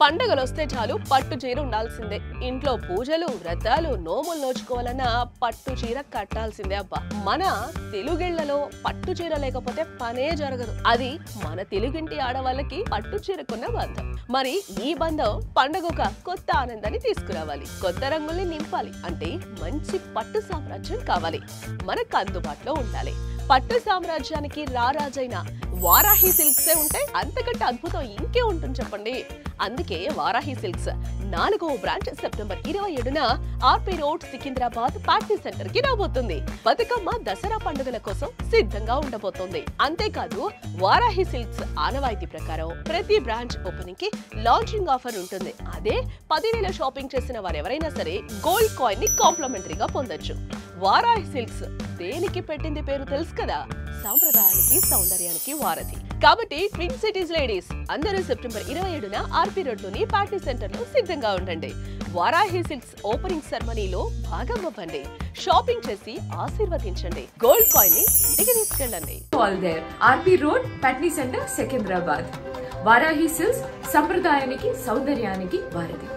పండగలొస్తే చాలు పట్టు చీర ఉండాల్సిందే. ఇంట్లో పూజలు, వ్రతాలు, నోములు నోచుకోవాలన్నా పట్టు చీర కట్టాల్సిందే. అబ్బా, మన తెలుగిళ్లలో పట్టు చీర లేకపోతే పనే జరగదు. అది మన తెలుగింటి ఆడవాళ్ళకి పట్టు చీరకున్న బంధం. మరి ఈ బంధం పండగొక కొత్త ఆనందాన్ని తీసుకురావాలి, కొత్త రంగుల్ని నింపాలి అంటే మంచి పట్టు సామ్రాజ్యం కావాలి, మనకు అందుబాటులో ఉండాలి. పట్టు సామ్రాజ్యానికి రారాజైన వారాహి సిల్క్సే ఉంటే అంతకంటే అద్భుతం ఇంకే ఉంటుంది చెప్పండి. అందుకే వారాహి సిల్క్స్ 4వ బ్రాంచ్ సెప్టెంబర్ 27న RP road Secunderabad party centre కి రాబోతుంది. బతుకమ్మ దసరా పండుగల కోసం సిద్ధంగా ఉండబోతోంది. అంతేకాదు వారాహి సిల్క్స్ ఆనవాయితీ ప్రకారం ప్రతి బ్రాంచ్ ఓపెనింగ్ కి లాంచింగ్ ఆఫర్ ఉంటుంది. అదే 10,000 షాపింగ్ చేసిన వారెవరైనా సరే గోల్డ్ కాయిన్ ని కాంప్లిమెంటరీగా పొందొచ్చు. వారాహి సిల్క్స్ దేనికి పెట్టింది పేరు తెలుసు కదా, సాంప్రదాయానికి సౌందర్యానికి వారధి. కాబట్టి ట్విన్ సిటీస్ లేడీస్ అందరూ సెప్టెంబర్ 27న ఆర్పీ రోడ్ లోని పార్టీ సెంటర్ లో సిద్ధంగా ఉండండి. వారాహి సిల్క్స్ ఓపెనింగ్ సెరమనీలో భాగం అవ్వండి, షాపింగ్ చేసి ఆశీర్వదించండి, గోల్డ్ కాయిన్ ని ఇంటికి తీసుకెళ్ళండి. All there RP road party centre Secunderabad. Varahi silks సంప్రదాయానికి సౌందర్యానికి వారధి.